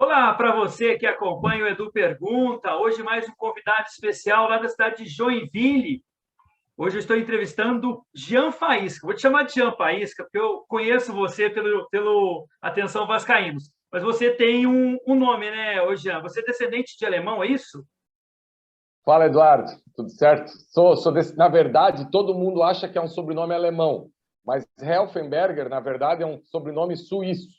Olá para você que acompanha o Edu Pergunta. Hoje mais um convidado especial lá da cidade de Joinville. Hoje eu estou entrevistando Jean Faísca. Vou te chamar de Jean Faísca porque eu conheço você pelo Atenção Vascaínos. Mas você tem um nome, né, ô Jean? Você é descendente de alemão, é isso? Fala, Eduardo. Tudo certo? Na verdade, todo mundo acha que é um sobrenome alemão, mas Helfenberger, na verdade, é um sobrenome suíço.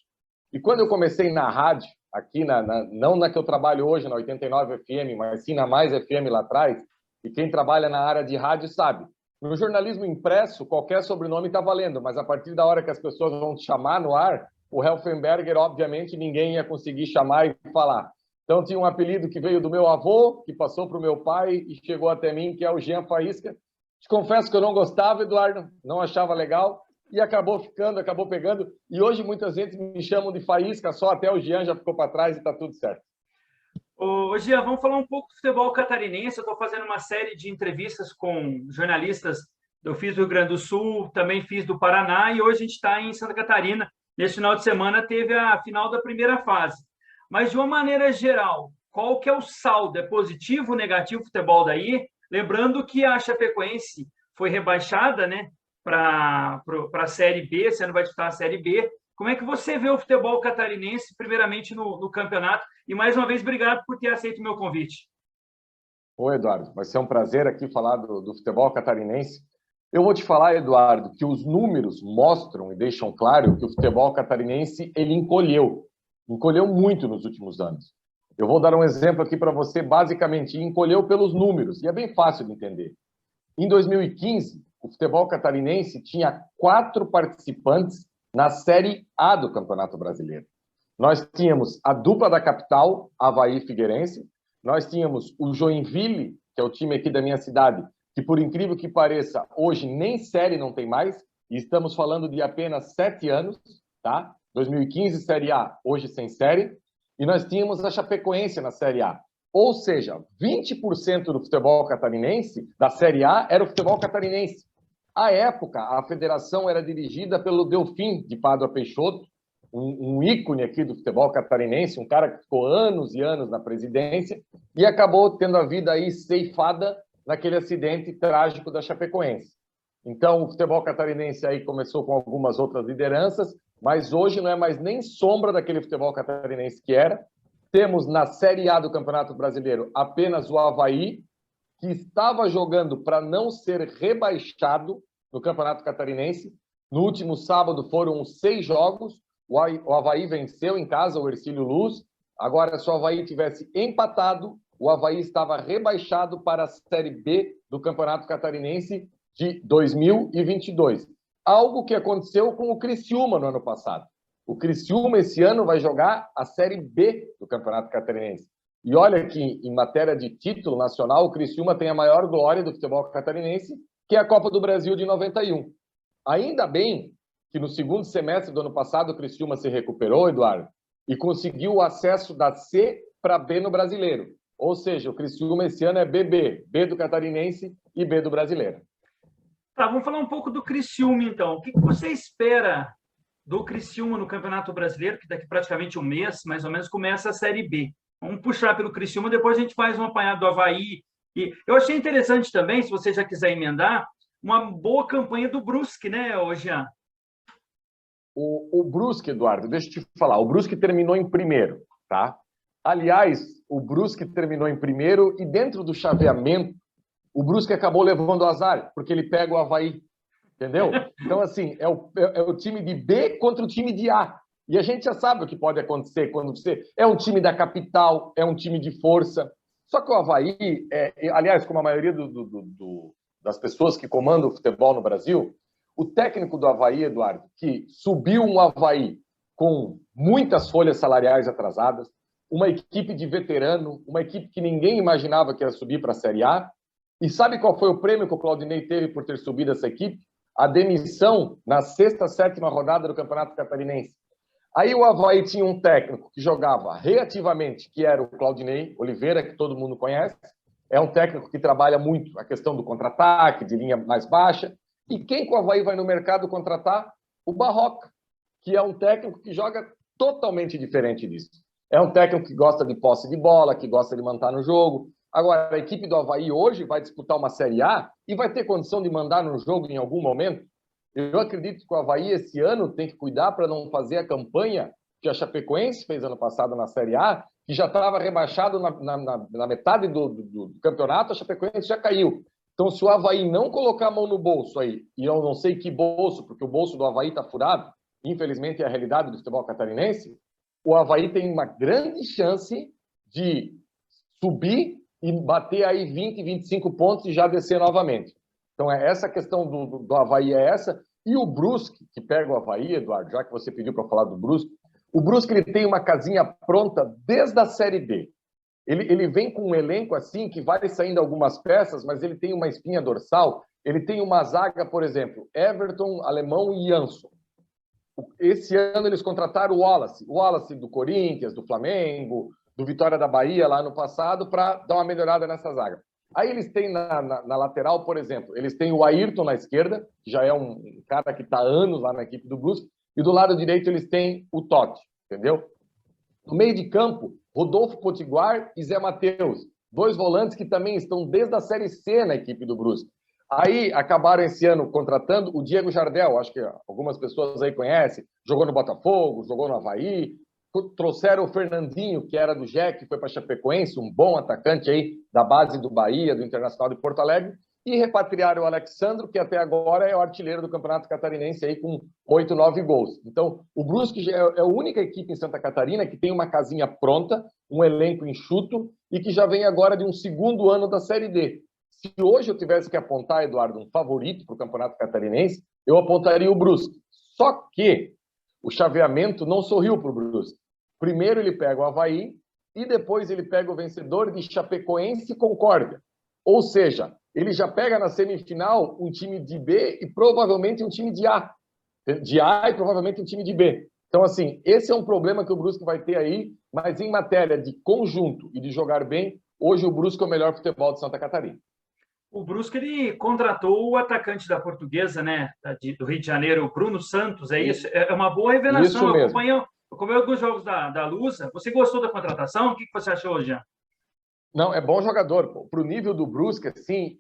E quando eu comecei na rádio, aqui, não na que eu trabalho hoje, na 89 FM, mas sim na Mais FM lá atrás, e quem trabalha na área de rádio sabe, no jornalismo impresso, qualquer sobrenome está valendo, mas a partir da hora que as pessoas vão te chamar no ar, o Helfenberger, obviamente, ninguém ia conseguir chamar e falar. Então, tinha um apelido que veio do meu avô, que passou para o meu pai e chegou até mim, que é o Jean Faísca. Te confesso que eu não gostava, Eduardo, não achava legal, e acabou ficando, acabou pegando. E hoje muitas vezes me chamam de Faísca, só até o Jean já ficou para trás e está tudo certo. Ô, Jean, vamos falar um pouco do futebol catarinense. Eu estou fazendo uma série de entrevistas com jornalistas. Eu fiz do Rio Grande do Sul, também fiz do Paraná, e hoje a gente está em Santa Catarina. Nesse final de semana teve a final da primeira fase. Mas, de uma maneira geral, qual que é o saldo? É positivo ou negativo o futebol daí? Lembrando que a Chapecoense foi rebaixada, né, para a Série B, você não vai disputar a Série B. Como é que você vê o futebol catarinense, primeiramente no campeonato? E, mais uma vez, obrigado por ter aceito o meu convite. Oi, Eduardo. Vai ser um prazer aqui falar do futebol catarinense. Eu vou te falar, Eduardo, que os números mostram e deixam claro que o futebol catarinense ele encolheu muito nos últimos anos. Eu vou dar um exemplo aqui para você, basicamente, encolheu pelos números, e é bem fácil de entender. Em 2015, o futebol catarinense tinha 4 participantes na Série A do Campeonato Brasileiro. Nós tínhamos a dupla da capital, Avaí e Figueirense, nós tínhamos o Joinville, que é o time aqui da minha cidade, que, por incrível que pareça, hoje nem série não tem mais, e estamos falando de apenas 7 anos, tá? 2015, Série A, hoje sem série, e nós tínhamos a Chapecoense na Série A. Ou seja, 20% do futebol catarinense, da Série A, era o futebol catarinense. À época, a federação era dirigida pelo Delfim de Pádua Peixoto, um ícone aqui do futebol catarinense, um cara que ficou anos e anos na presidência, e acabou tendo a vida aí ceifada naquele acidente trágico da Chapecoense. Então, o futebol catarinense aí começou com algumas outras lideranças, mas hoje não é mais nem sombra daquele futebol catarinense que era. Temos na Série A do Campeonato Brasileiro apenas o Avaí, que estava jogando para não ser rebaixado no Campeonato Catarinense. No último sábado foram 6 jogos, o Avaí venceu em casa o Hercílio Luz. Agora, se o Avaí tivesse empatado, o Avaí estava rebaixado para a Série B do Campeonato Catarinense de 2022. Algo que aconteceu com o Criciúma no ano passado. O Criciúma, esse ano, vai jogar a Série B do Campeonato Catarinense. E olha que, em matéria de título nacional, o Criciúma tem a maior glória do futebol catarinense, que é a Copa do Brasil de 91. Ainda bem que no segundo semestre do ano passado o Criciúma se recuperou, Eduardo, e conseguiu o acesso da C para B no Brasileiro. Ou seja, o Criciúma esse ano é BB, B do Catarinense e B do Brasileiro. Tá, vamos falar um pouco do Criciúma, então. O que você espera do Criciúma no Campeonato Brasileiro, que daqui praticamente um mês, mais ou menos, começa a Série B? Vamos puxar pelo Criciúma, depois a gente faz um apanhado do Avaí. E eu achei interessante também, se você já quiser emendar, uma boa campanha do Brusque, né, Jean? O Brusque, Eduardo, deixa eu te falar, o Brusque terminou em primeiro, tá? Aliás, o Brusque terminou em primeiro e dentro do chaveamento, o Brusque acabou levando o azar, porque ele pega o Avaí, entendeu? Então, assim, é o time de B contra o time de A. E a gente já sabe o que pode acontecer quando você... É um time da capital, é um time de força. Só que o Avaí, aliás, como a maioria das pessoas que comandam o futebol no Brasil, o técnico do Avaí, Eduardo, que subiu um Avaí com muitas folhas salariais atrasadas, uma equipe de veterano, uma equipe que ninguém imaginava que ia subir para a Série A. E sabe qual foi o prêmio que o Claudinei teve por ter subido essa equipe? A demissão na 6ª, 7ª rodada do Campeonato Catarinense. Aí o Avaí tinha um técnico que jogava reativamente, que era o Claudinei Oliveira, que todo mundo conhece. É um técnico que trabalha muito a questão do contra-ataque, de linha mais baixa. E quem que o Avaí vai no mercado contratar? O Barroca, que é um técnico que joga totalmente diferente disso. É um técnico que gosta de posse de bola, que gosta de mandar no jogo. Agora, a equipe do Avaí hoje vai disputar uma Série A e vai ter condição de mandar no jogo em algum momento? Eu acredito que o Avaí esse ano tem que cuidar para não fazer a campanha que a Chapecoense fez ano passado na Série A, que já estava rebaixado na metade do campeonato, a Chapecoense já caiu. Então, se o Avaí não colocar a mão no bolso aí, e eu não sei que bolso, porque o bolso do Avaí está furado, infelizmente é a realidade do futebol catarinense, o Avaí tem uma grande chance de subir e bater aí 20, 25 pontos e já descer novamente. Então, essa questão do Avaí é essa. E o Brusque, que pega o Avaí, Eduardo, já que você pediu para falar do Brusque, o Brusque ele tem uma casinha pronta desde a Série B. Ele vem com um elenco assim, que vai saindo algumas peças, mas ele tem uma espinha dorsal. Ele tem uma zaga, por exemplo, Everton, Alemão e Jansson. Esse ano eles contrataram o Wallace do Corinthians, do Flamengo, do Vitória da Bahia lá no passado, para dar uma melhorada nessa zaga. Aí eles têm na lateral, por exemplo, eles têm o Ayrton na esquerda, que já é um cara que está há anos lá na equipe do Brusque, e do lado direito eles têm o Totti, entendeu? No meio de campo, Rodolfo Potiguar e Zé Matheus, dois volantes que também estão desde a Série C na equipe do Brusque. Aí acabaram esse ano contratando o Diego Jardel, acho que algumas pessoas aí conhecem, jogou no Botafogo, jogou no Avaí, trouxeram o Fernandinho, que era do Jack, que foi para a Chapecoense, um bom atacante aí da base do Bahia, do Internacional de Porto Alegre, e repatriaram o Alexandro, que até agora é o artilheiro do Campeonato Catarinense aí com 8, 9 gols. Então, o Brusque é a única equipe em Santa Catarina que tem uma casinha pronta, um elenco enxuto e que já vem agora de um segundo ano da Série D. Se hoje eu tivesse que apontar, Eduardo, um favorito para o Campeonato Catarinense, eu apontaria o Brusque. Só que o chaveamento não sorriu para o Brusque. Primeiro ele pega o Avaí e depois ele pega o vencedor de Chapecoense e Concórdia. Ou seja, ele já pega na semifinal um time de B e provavelmente um time de A. De A e provavelmente um time de B. Então, assim, esse é um problema que o Brusque vai ter aí, mas em matéria de conjunto e de jogar bem, hoje o Brusque é o melhor futebol de Santa Catarina. O Brusque ele contratou o atacante da Portuguesa, né, do Rio de Janeiro, o Bruno Santos, é isso? É uma boa revelação. Isso mesmo. Eu acompanhei alguns jogos da Lusa. Você gostou da contratação? O que você achou, Jean? Não, é bom jogador. Para o nível do Brusque, assim,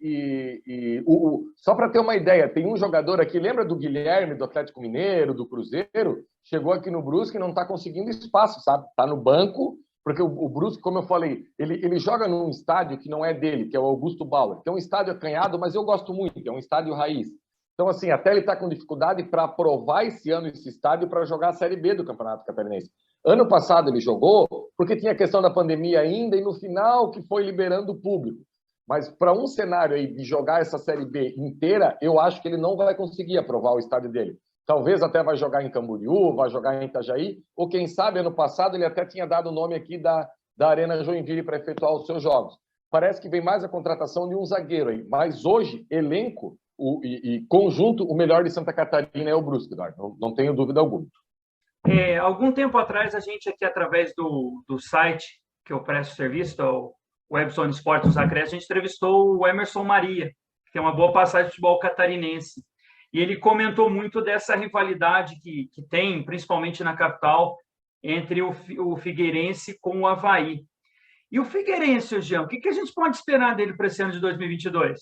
só para ter uma ideia, tem um jogador aqui, lembra do Guilherme, do Atlético Mineiro, do Cruzeiro? Chegou aqui no Brusque e não está conseguindo espaço, sabe? Está no banco, porque o Brusque, como eu falei, ele joga num estádio que não é dele, que é o Augusto Bauer, que é um estádio acanhado, mas eu gosto muito, é um estádio raiz. Então, assim, até ele está com dificuldade para aprovar esse ano esse estádio para jogar a Série B do Campeonato Catarinense. Ano passado ele jogou porque tinha a questão da pandemia ainda e no final que foi liberando o público. Mas para um cenário aí de jogar essa Série B inteira, eu acho que ele não vai conseguir aprovar o estádio dele. Talvez até vai jogar em Camboriú, vai jogar em Itajaí, ou quem sabe ano passado ele até tinha dado o nome aqui da Arena Joinville para efetuar os seus jogos. Parece que vem mais a contratação de um zagueiro aí, mas hoje, elenco e conjunto, o melhor de Santa Catarina é o Brusque, Eduardo, não tenho dúvida alguma. Algum tempo atrás, a gente aqui, através do site que eu presto serviço, o Webzone Esportes dos Acréscimos, a gente entrevistou o Emerson Maria, que tem uma boa passagem de futebol catarinense. E ele comentou muito dessa rivalidade que tem, principalmente na capital, entre o Figueirense com o Avaí. E o Figueirense, Jean, o que a gente pode esperar dele para esse ano de 2022?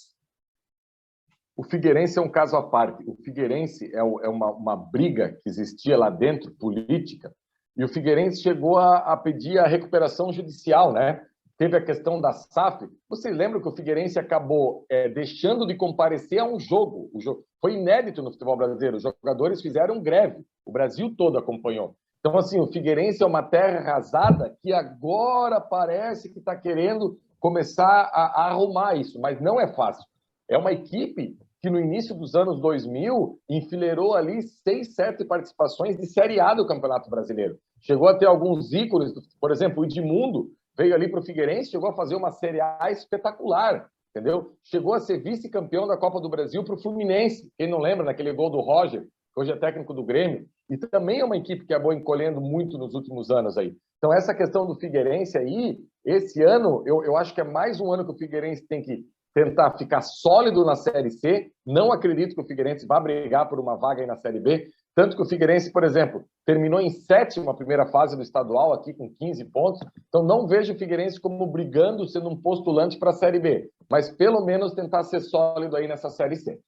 O Figueirense é um caso à parte. O Figueirense é uma briga que existia lá dentro, política, e o Figueirense chegou a pedir a recuperação judicial, né? Teve a questão da SAF. Vocês lembram que o Figueirense acabou deixando de comparecer a um jogo? O jogo foi inédito no futebol brasileiro. Os jogadores fizeram greve. O Brasil todo acompanhou. Então, assim, o Figueirense é uma terra arrasada que agora parece que está querendo começar a arrumar isso, mas não é fácil. É uma equipe que no início dos anos 2000 enfileirou ali 6, 7 participações de Série A do Campeonato Brasileiro. Chegou a ter alguns ícones, por exemplo, o Edmundo veio ali para o Figueirense, chegou a fazer uma Série A espetacular, entendeu? Chegou a ser vice-campeão da Copa do Brasil para o Fluminense, quem não lembra, naquele gol do Roger, que hoje é técnico do Grêmio, e também é uma equipe que acabou encolhendo muito nos últimos anos aí. Então, essa questão do Figueirense aí, esse ano, eu acho que é mais um ano que o Figueirense tem que tentar ficar sólido na Série C. Não acredito que o Figueirense vá brigar por uma vaga aí na Série B. Tanto que o Figueirense, por exemplo, terminou em 7ª primeira fase do estadual, aqui com 15 pontos. Então, não vejo o Figueirense como brigando, sendo um postulante para a Série B, mas pelo menos tentar ser sólido aí nessa Série C.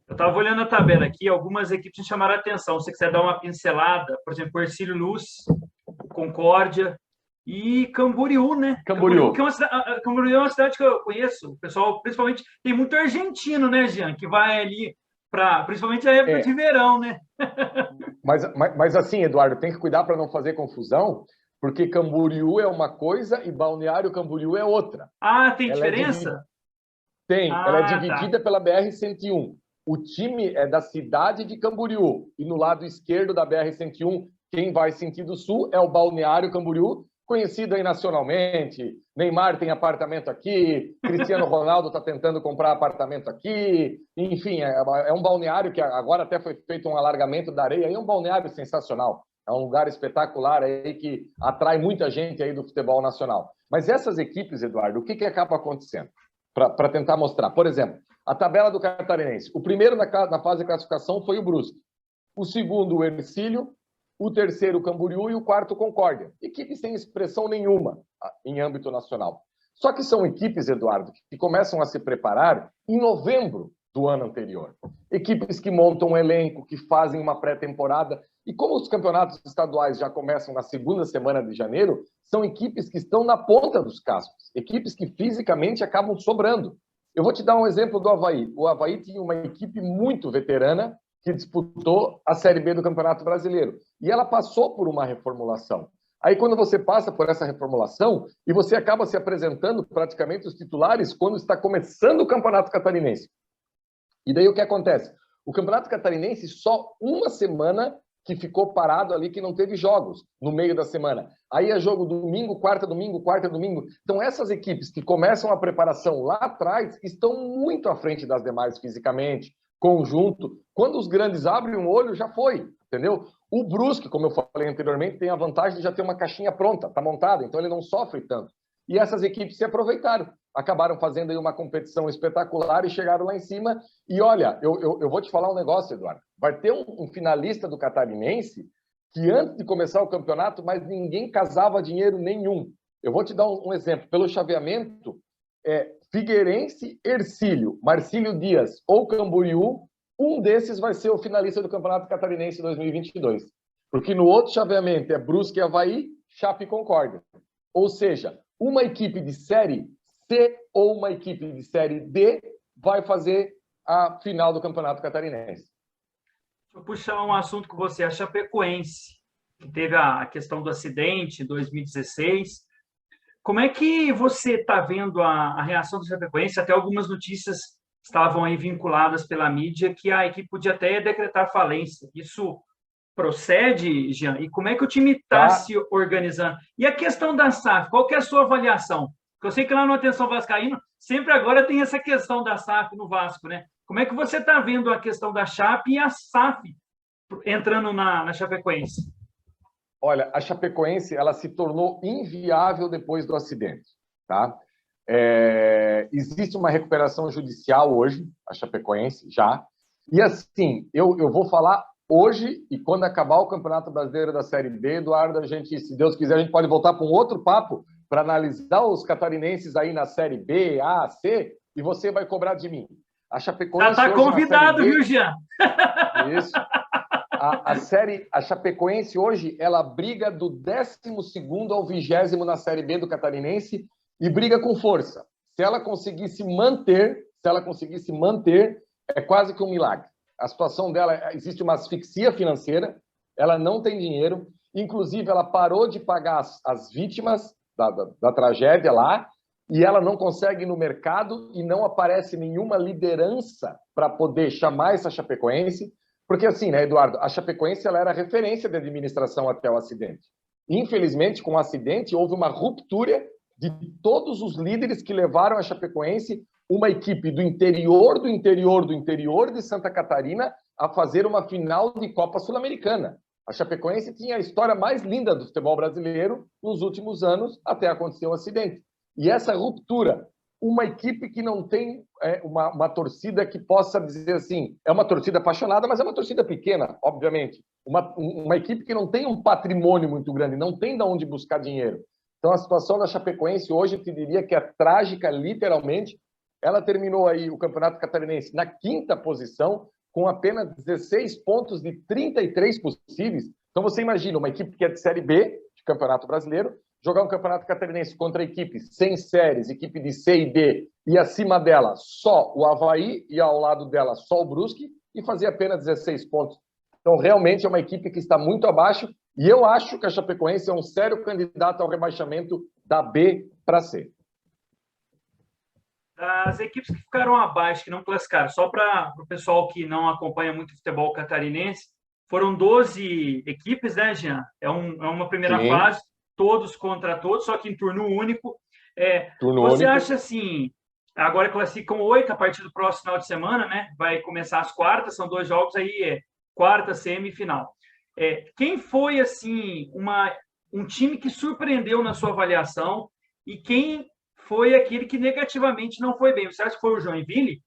Eu estava olhando a tabela aqui, algumas equipes me chamaram a atenção. Se você quiser dar uma pincelada, por exemplo, o Hercílio Luz, Concórdia e Camboriú, né? Camboriú. Camboriú é uma cidade que eu conheço. O pessoal, principalmente, tem muito argentino, né, Jean? Que vai ali para, principalmente a época de verão, né? Mas assim, Eduardo, tem que cuidar para não fazer confusão, porque Camboriú é uma coisa e Balneário Camboriú é outra. Ah, tem diferença? Ela é dividida pela BR-101. O time é da cidade de Camboriú e no lado esquerdo da BR-101, quem vai sentido sul é o Balneário Camboriú, conhecido aí nacionalmente. Neymar tem apartamento aqui, Cristiano Ronaldo está tentando comprar apartamento aqui. Enfim, é um balneário que agora até foi feito um alargamento da areia. É um balneário sensacional. É um lugar espetacular aí que atrai muita gente aí do futebol nacional. Mas essas equipes, Eduardo, o que acaba acontecendo? Para tentar mostrar. Por exemplo, a tabela do Catarinense. O primeiro na fase de classificação foi o Brusque. O segundo, o Hercílio. O terceiro, o Camboriú, e o quarto, o Concórdia. Equipes sem expressão nenhuma em âmbito nacional. Só que são equipes, Eduardo, que começam a se preparar em novembro do ano anterior. Equipes que montam um elenco, que fazem uma pré-temporada. E como os campeonatos estaduais já começam na segunda semana de janeiro, são equipes que estão na ponta dos cascos. Equipes que fisicamente acabam sobrando. Eu vou te dar um exemplo do Avaí. O Avaí tinha uma equipe muito veterana, que disputou a Série B do Campeonato Brasileiro. E ela passou por uma reformulação. Aí, quando você passa por essa reformulação, e você acaba se apresentando praticamente os titulares quando está começando o Campeonato Catarinense. E daí o que acontece? O Campeonato Catarinense, só uma semana que ficou parado ali, que não teve jogos no meio da semana. Aí é jogo domingo, quarta, domingo, quarta, domingo. Então, essas equipes que começam a preparação lá atrás estão muito à frente das demais fisicamente, conjunto. Quando os grandes abrem um olho, já foi, entendeu? O Brusque, como eu falei anteriormente, tem a vantagem de já ter uma caixinha pronta, está montada, então ele não sofre tanto. E essas equipes se aproveitaram, acabaram fazendo aí uma competição espetacular e chegaram lá em cima. E olha, eu vou te falar um negócio, Eduardo. Vai ter um finalista do Catarinense que antes de começar o campeonato, mas ninguém casava dinheiro nenhum. Eu vou te dar um exemplo. Pelo chaveamento, Figueirense, Hercílio, Marcílio Dias ou Camboriú, um desses vai ser o finalista do Campeonato Catarinense 2022. Porque no outro chaveamento é Brusque e Avaí, Chape e Concórdia. Ou seja, uma equipe de Série C ou uma equipe de Série D vai fazer a final do Campeonato Catarinense. Deixa eu puxar um assunto com você, a Chapecoense, que teve a questão do acidente em 2016. Como é que você está vendo a reação do Chapecoense? Até algumas notícias estavam aí vinculadas pela mídia que a equipe podia até decretar falência. Isso procede, Jean? E como é que o time está se organizando? E a questão da SAF, qual que é a sua avaliação? Porque eu sei que lá no Atenção Vascaíno, sempre agora tem essa questão da SAF no Vasco, né? Como é que você está vendo a questão da Chape e a SAF entrando na Chapecoense? Olha, a Chapecoense ela se tornou inviável depois do acidente, tá? Existe uma recuperação judicial hoje, a Chapecoense, já. E assim, eu vou falar hoje, e quando acabar o Campeonato Brasileiro da Série B, Eduardo, a gente, se Deus quiser, a gente pode voltar para um outro papo para analisar os catarinenses aí na Série B, A, C, e você vai cobrar de mim. A Chapecoense já está convidado, viu, Jean? Isso. A Chapecoense hoje, ela briga do 12º ao 20º na Série B do Catarinense e briga com força. Se ela conseguisse manter, é quase que um milagre. A situação dela, existe uma asfixia financeira, ela não tem dinheiro, inclusive ela parou de pagar as vítimas da tragédia lá, e ela não consegue ir no mercado e não aparece nenhuma liderança para poder chamar essa Chapecoense. Porque assim, né, Eduardo, a Chapecoense ela era referência de administração até o acidente. Infelizmente, com o acidente, houve uma ruptura de todos os líderes que levaram a Chapecoense, uma equipe do interior de Santa Catarina, a fazer uma final de Copa Sul-Americana. A Chapecoense tinha a história mais linda do futebol brasileiro nos últimos anos, até acontecer o acidente. E essa ruptura uma equipe que não tem uma torcida que possa dizer assim, é uma torcida apaixonada, mas é uma torcida pequena, obviamente. Uma equipe que não tem um patrimônio muito grande, não tem de onde buscar dinheiro. Então, a situação da Chapecoense hoje, eu te diria que é trágica, literalmente. Ela terminou aí o Campeonato Catarinense na 5ª posição, com apenas 16 pontos de 33 possíveis. Então, você imagina uma equipe que é de Série B, de Campeonato Brasileiro, jogar um Campeonato Catarinense contra equipes sem séries, equipe de C e D, e acima dela só o Avaí, e ao lado dela só o Brusque, e fazer apenas 16 pontos. Então, realmente é uma equipe que está muito abaixo, e eu acho que a Chapecoense é um sério candidato ao rebaixamento da B para C. As equipes que ficaram abaixo, que não classificaram, só para o pessoal que não acompanha muito o futebol catarinense, foram 12 equipes, né, Jean? É uma primeira Sim. fase, todos contra todos, só que em turno único. Você acha assim, agora classificam 8 a partir do próximo final de semana, né? Vai começar as quartas, são 2 jogos, aí quarta, semifinal. Quem foi, assim, um time que surpreendeu na sua avaliação e quem foi aquele que negativamente não foi bem? Você acha que foi o Joinville?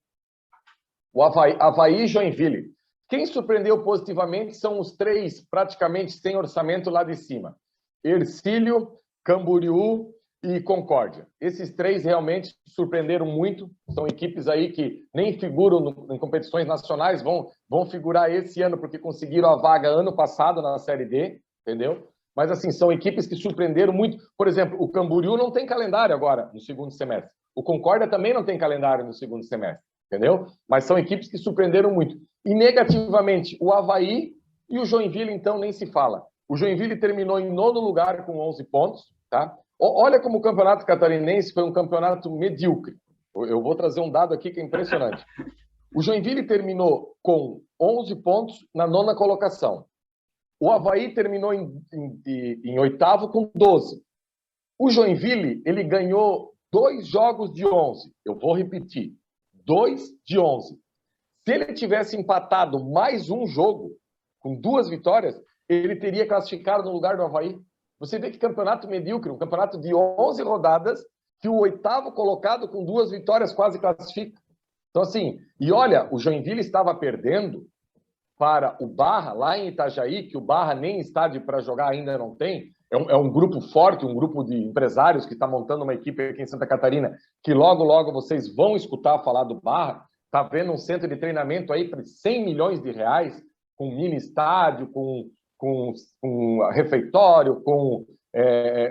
O Avaí e Joinville. Quem surpreendeu positivamente são os 3 praticamente sem orçamento lá de cima. Ercílio, Camboriú e Concórdia. Esses 3 realmente surpreenderam muito. São equipes aí que nem figuram em competições nacionais, vão figurar esse ano porque conseguiram a vaga ano passado na Série D, entendeu? Mas, assim, são equipes que surpreenderam muito. Por exemplo, o Camboriú não tem calendário agora, no segundo semestre. O Concórdia também não tem calendário no segundo semestre, entendeu? Mas são equipes que surpreenderam muito. E, negativamente, o Avaí e o Joinville, então, nem se fala. O Joinville terminou em 9º lugar com 11 pontos, tá? Olha como o Campeonato Catarinense foi um campeonato medíocre. Eu vou trazer um dado aqui que é impressionante. O Joinville terminou com 11 pontos na 9ª colocação. O Avaí terminou em 8º com 12. O Joinville, ele ganhou 2 jogos de 11. Eu vou repetir. 2 de 11. Se ele tivesse empatado mais um jogo, com 2 vitórias, ele teria classificado no lugar do Avaí. Você vê que campeonato medíocre, um campeonato de 11 rodadas, que o 8º colocado com 2 vitórias quase classifica. Então, assim, e olha, o Joinville estava perdendo para o Barra, lá em Itajaí, que o Barra nem estádio para jogar ainda não tem. É um grupo forte, um grupo de empresários que está montando uma equipe aqui em Santa Catarina, que logo, logo vocês vão escutar falar do Barra. Está vendo um centro de treinamento aí para 100 milhões de reais, com mini estádio, com refeitório,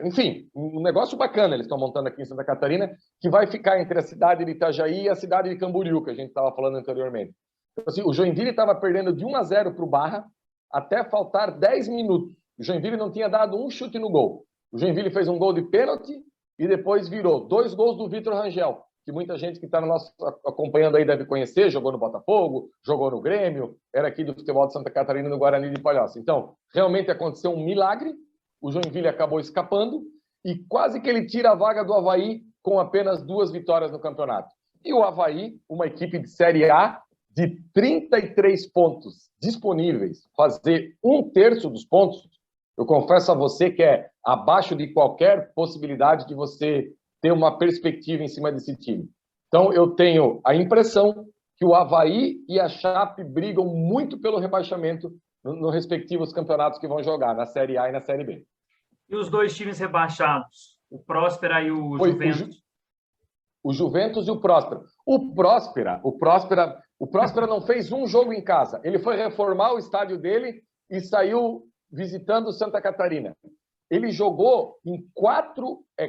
enfim, um negócio bacana eles estão montando aqui em Santa Catarina, que vai ficar entre a cidade de Itajaí e a cidade de Camboriú, que a gente estava falando anteriormente. Então, assim, o Joinville estava perdendo de 1-0 para o Barra até faltar 10 minutos. O Joinville não tinha dado um chute no gol. O Joinville fez um gol de pênalti e depois virou 2 gols do Vitor Rangel, que muita gente que está acompanhando aí deve conhecer, jogou no Botafogo, jogou no Grêmio, era aqui do futebol de Santa Catarina, no Guarani de Palhoça. Então, realmente aconteceu um milagre, o Joinville acabou escapando e quase que ele tira a vaga do Avaí com apenas 2 vitórias no campeonato. E o Avaí, uma equipe de Série A, de 33 pontos disponíveis, fazer 1/3 dos pontos, eu confesso a você que é abaixo de qualquer possibilidade de você ter uma perspectiva em cima desse time. Então, eu tenho a impressão que o Avaí e a Chape brigam muito pelo rebaixamento nos respectivos campeonatos que vão jogar, na Série A e na Série B. E os 2 times rebaixados? O Próspera e o Juventus? O Juventus e o Próspera. O Próspera não fez um jogo em casa. Ele foi reformar o estádio dele e saiu visitando Santa Catarina. Ele jogou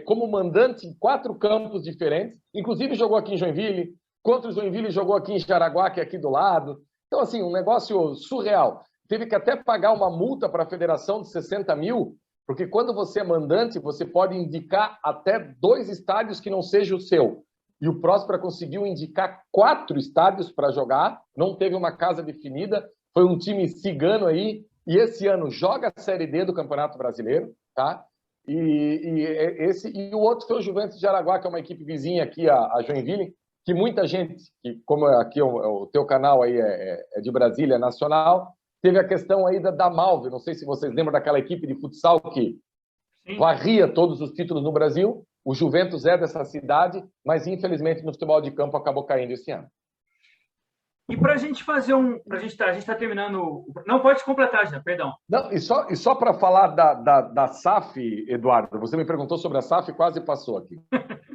como mandante em 4 campos diferentes, inclusive jogou aqui em Joinville, contra o Joinville jogou aqui em Jaraguá, que é aqui do lado. Então, assim, um negócio surreal. Teve que até pagar uma multa para a federação de 60 mil, porque quando você é mandante, você pode indicar até 2 estádios que não seja o seu. E o Próspera conseguiu indicar 4 estádios para jogar, não teve uma casa definida, foi um time cigano aí, e esse ano joga a Série D do Campeonato Brasileiro, tá? E o outro foi o Juventus de Araguá, que é uma equipe vizinha aqui, a Joinville, que muita gente, que como aqui o teu canal aí é de Brasília, nacional, teve a questão aí da Malve, não sei se vocês lembram daquela equipe de futsal que varria todos os títulos no Brasil, O Juventus é dessa cidade, mas infelizmente no futebol de campo acabou caindo esse ano. E para a gente fazer um. A gente está terminando. Não, pode completar, já, perdão. Não, e só para falar da SAF, Eduardo, você me perguntou sobre a SAF e quase passou aqui.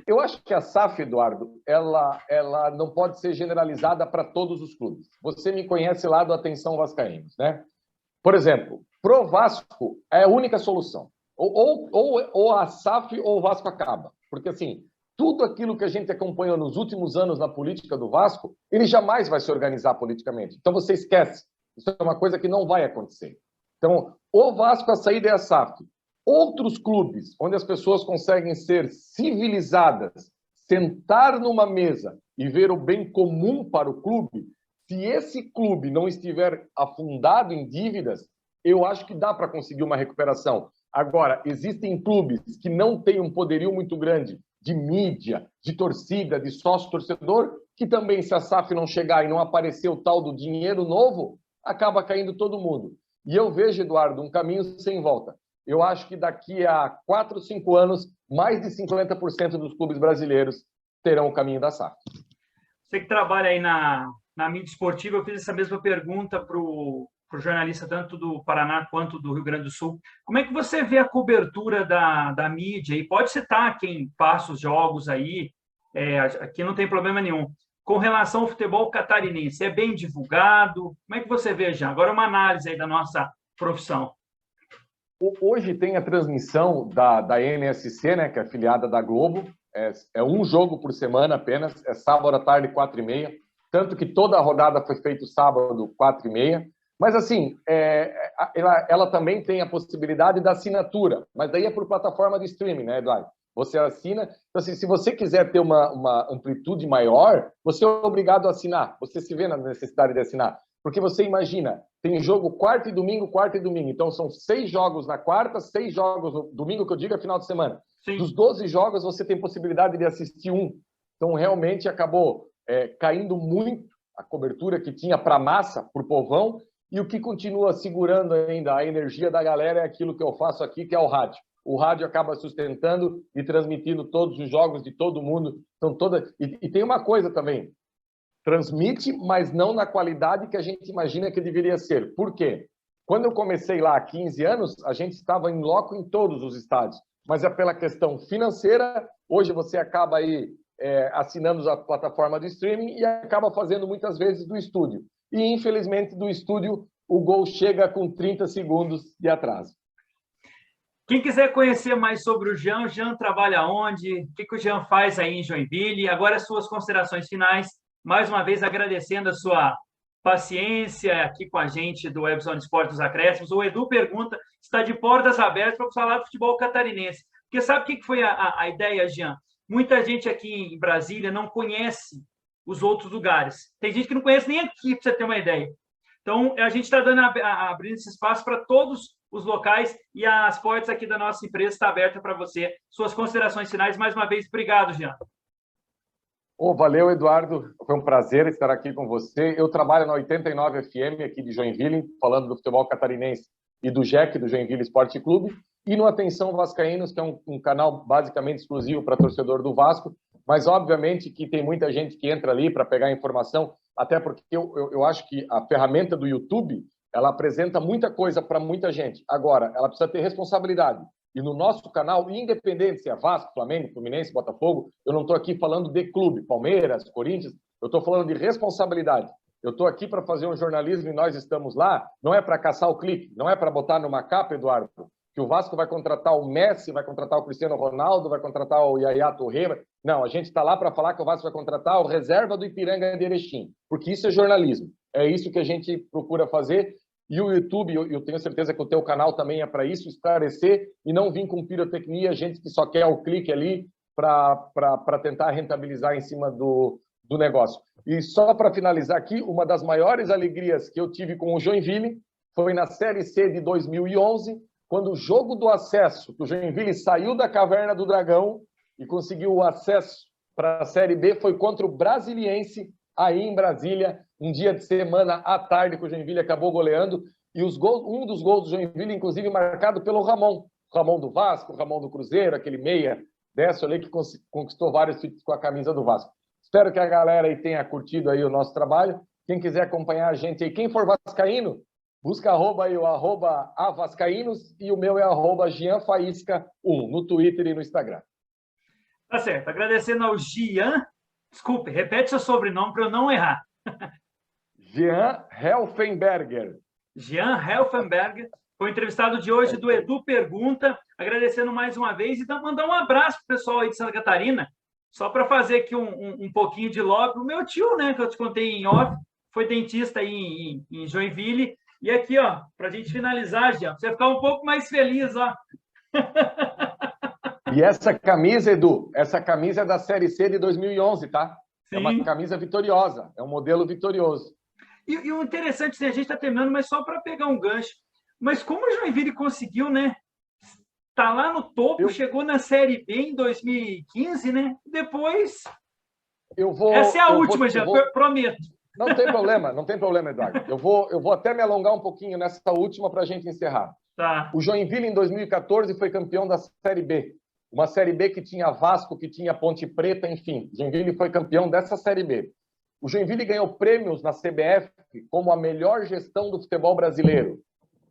Eu acho que a SAF, Eduardo, ela não pode ser generalizada para todos os clubes. Você me conhece lá do Atenção Vascaínos, né? Por exemplo, pro Vasco é a única solução. Ou a SAF ou o Vasco acaba. Porque, assim, tudo aquilo que a gente acompanhou nos últimos anos na política do Vasco, ele jamais vai se organizar politicamente. Então, você esquece. Isso é uma coisa que não vai acontecer. Então, o Vasco, a saída é a SAF. Outros clubes, onde as pessoas conseguem ser civilizadas, sentar numa mesa e ver o bem comum para o clube, se esse clube não estiver afundado em dívidas, eu acho que dá para conseguir uma recuperação. Agora, existem clubes que não têm um poderio muito grande de mídia, de torcida, de sócio-torcedor, que também, se a SAF não chegar e não aparecer o tal do dinheiro novo, acaba caindo todo mundo. E eu vejo, Eduardo, um caminho sem volta. Eu acho que daqui a 4, 5 anos, mais de 50% dos clubes brasileiros terão o caminho da SAF. Você que trabalha aí na mídia esportiva, eu fiz essa mesma pergunta para o jornalista tanto do Paraná quanto do Rio Grande do Sul. Como é que você vê a cobertura da mídia? E pode citar quem passa os jogos aí, aqui não tem problema nenhum. Com relação ao futebol catarinense, é bem divulgado? Como é que você vê, Jean? Agora uma análise aí da nossa profissão. Hoje tem a transmissão da NSC, né, que é afiliada da Globo. É um jogo por semana apenas, é sábado à tarde, 4h30. Tanto que toda a rodada foi feita sábado, 4h30. Mas, assim, ela também tem a possibilidade da assinatura, mas daí é por plataforma de streaming, né, Eduardo? Você assina. Então, assim, se você quiser ter uma amplitude maior, você é obrigado a assinar. Você se vê na necessidade de assinar. Porque você imagina, tem jogo quarta e domingo. Então, são 6 jogos na quarta, 6 jogos no domingo, que eu digo é final de semana. Sim. Dos 12 jogos, você tem possibilidade de assistir um. Então, realmente, acabou caindo muito a cobertura que tinha para a massa, para o povão, e o que continua segurando ainda a energia da galera é aquilo que eu faço aqui, que é o rádio. O rádio acaba sustentando e transmitindo todos os jogos de todo mundo. Então, e tem uma coisa também, transmite, mas não na qualidade que a gente imagina que deveria ser. Por quê? Quando eu comecei lá há 15 anos, a gente estava em loco em todos os estádios, mas é pela questão financeira. Hoje você acaba aí assinando a plataforma de streaming e acaba fazendo muitas vezes do estúdio. E, infelizmente, do estúdio, o gol chega com 30 segundos de atraso. Quem quiser conhecer mais sobre o Jean trabalha onde? O que o Jean faz aí em Joinville? Agora, as suas considerações finais. Mais uma vez, agradecendo a sua paciência aqui com a gente do WebZone Esporte dos Acréscimos. O Edu pergunta, está de portas abertas para falar do futebol catarinense. Porque sabe o que foi a ideia, Jean? Muita gente aqui em Brasília não conhece os outros lugares. Tem gente que não conhece nem aqui, para você ter uma ideia. Então, a gente está abrindo esse espaço para todos os locais e as portas aqui da nossa empresa estão abertas para você. Suas considerações finais, mais uma vez, obrigado, Jean. Valeu, Eduardo. Foi um prazer estar aqui com você. Eu trabalho na 89 FM aqui de Joinville, falando do futebol catarinense e do JEC, do Joinville Esporte Clube, e no Atenção Vascaínos, que é um canal basicamente exclusivo para torcedor do Vasco, mas obviamente que tem muita gente que entra ali para pegar informação, até porque eu acho que a ferramenta do YouTube, ela apresenta muita coisa para muita gente. Agora, ela precisa ter responsabilidade. E no nosso canal, independente se é Vasco, Flamengo, Fluminense, Botafogo, eu não estou aqui falando de clube, Palmeiras, Corinthians, eu estou falando de responsabilidade. Eu estou aqui para fazer um jornalismo e nós estamos lá, não é para caçar o clique, não é para botar numa capa, Eduardo, que o Vasco vai contratar o Messi, vai contratar o Cristiano Ronaldo, vai contratar o Yaya Touré. Não, a gente está lá para falar que o Vasco vai contratar o reserva do Ipiranga de Erechim, porque isso é jornalismo. É isso que a gente procura fazer. E o YouTube, eu tenho certeza que o teu canal também é para isso, esclarecer e não vir com pirotecnia, gente que só quer o clique ali para tentar rentabilizar em cima do negócio. E só para finalizar aqui, uma das maiores alegrias que eu tive com o Joinville foi na Série C de 2011, quando o jogo do acesso, que o Joinville saiu da Caverna do Dragão e conseguiu o acesso para a Série B, foi contra o Brasiliense, aí em Brasília, um dia de semana à tarde, que o Joinville acabou goleando, e um dos gols do Joinville, inclusive, marcado pelo Ramon do Vasco, Ramon do Cruzeiro, aquele meia Décio ali, que conquistou vários títulos com a camisa do Vasco. Espero que a galera aí tenha curtido aí o nosso trabalho. Quem quiser acompanhar a gente aí, quem for vascaíno, busca aí o @avascaínos e o meu é @GianFaísca1 no Twitter e no Instagram. Tá certo. Agradecendo ao Gian. Desculpe, repete seu sobrenome para eu não errar. Jean Helfenberger. Jean Helfenberger. Foi o entrevistado de hoje do Edu Pergunta. Agradecendo mais uma vez e mandar um abraço para o pessoal aí de Santa Catarina. Só para fazer aqui um pouquinho de lobby. O meu tio, né, que eu te contei em off, foi dentista aí em Joinville. E aqui, ó, para a gente finalizar, Jean, pra você ficar um pouco mais feliz, ó. E essa camisa, Edu, essa camisa é da Série C de 2011, tá? Sim. É uma camisa vitoriosa, é um modelo vitorioso. E o interessante, assim, a gente está terminando, mas só para pegar um gancho. Mas como o Joinville conseguiu, né? Tá lá no topo, chegou na Série B em 2015, né? Depois... Essa é a última, já prometo. Não tem problema, Eduardo. Eu vou até me alongar um pouquinho nessa última para a gente encerrar. Tá. O Joinville, em 2014, foi campeão da Série B. Uma Série B que tinha Vasco, que tinha Ponte Preta, enfim. O Joinville foi campeão dessa Série B. O Joinville ganhou prêmios na CBF como a melhor gestão do futebol brasileiro.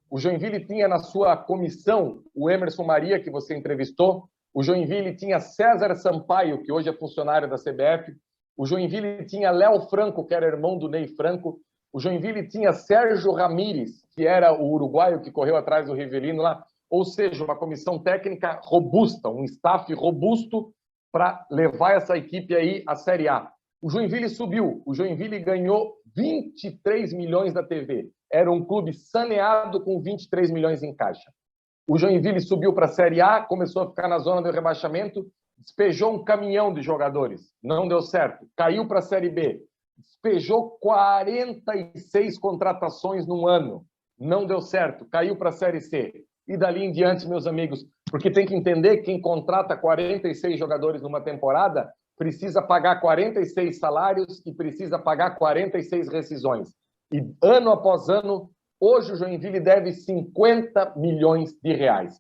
O Joinville tinha na sua comissão o Emerson Maria, que você entrevistou. O Joinville tinha César Sampaio, que hoje é funcionário da CBF. O Joinville tinha Léo Franco, que era irmão do Ney Franco. O Joinville tinha Sérgio Ramírez, que era o uruguaio que correu atrás do Rivelino lá. Ou seja, uma comissão técnica robusta, um staff robusto para levar essa equipe aí à Série A. O Joinville subiu. O Joinville ganhou 23 milhões da TV. Era um clube saneado com 23 milhões em caixa. O Joinville subiu para a Série A, começou a ficar na zona do rebaixamento, despejou um caminhão de jogadores, não deu certo. Caiu para a Série B, despejou 46 contratações num ano, não deu certo. Caiu para a Série C. E dali em diante, meus amigos, porque tem que entender que quem contrata 46 jogadores numa temporada precisa pagar 46 salários e precisa pagar 46 rescisões. E ano após ano, hoje o Joinville deve 50 milhões de reais.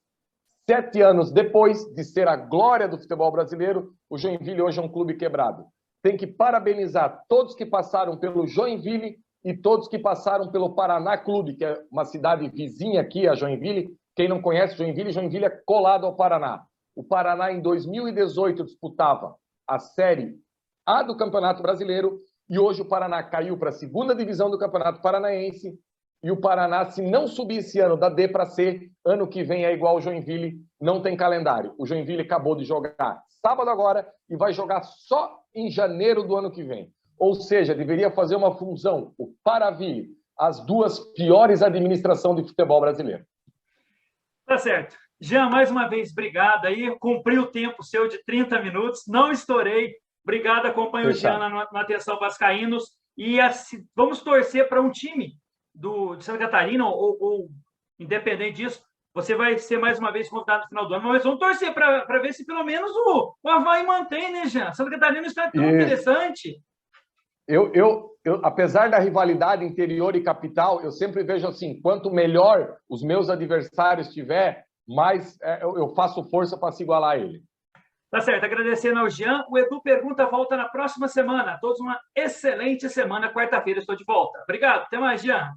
7 anos depois de ser a glória do futebol brasileiro, o Joinville hoje é um clube quebrado. Tem que parabenizar todos que passaram pelo Joinville e todos que passaram pelo Paraná Clube, que é uma cidade vizinha aqui, a Joinville. Quem não conhece Joinville, Joinville é colado ao Paraná. O Paraná, em 2018, disputava a Série A do Campeonato Brasileiro e hoje o Paraná caiu para a 2ª divisão do Campeonato Paranaense e o Paraná, se não subir esse ano da D para C, ano que vem é igual ao Joinville, não tem calendário. O Joinville acabou de jogar sábado agora e vai jogar só em janeiro do ano que vem. Ou seja, deveria fazer uma fusão, o Paraville, as duas piores administrações de futebol brasileiro. Tá certo. Jean, mais uma vez, obrigado aí. Cumpri o tempo seu de 30 minutos, não estourei. Obrigado, acompanho o Jean na Atenção Vascaínos. E vamos torcer para um time de Santa Catarina, ou independente disso, você vai ser mais uma vez convidado no final do ano, mas vamos torcer para ver se pelo menos o Avaí mantém, né, Jean? Santa Catarina está tão interessante. Apesar da rivalidade interior e capital, eu sempre vejo assim, quanto melhor os meus adversários tiver, mais eu faço força para se igualar a ele. Tá certo, agradecendo ao Jean. O Edu Pergunta volta na próxima semana. A todos uma excelente semana. Quarta-feira estou de volta. Obrigado, até mais, Jean.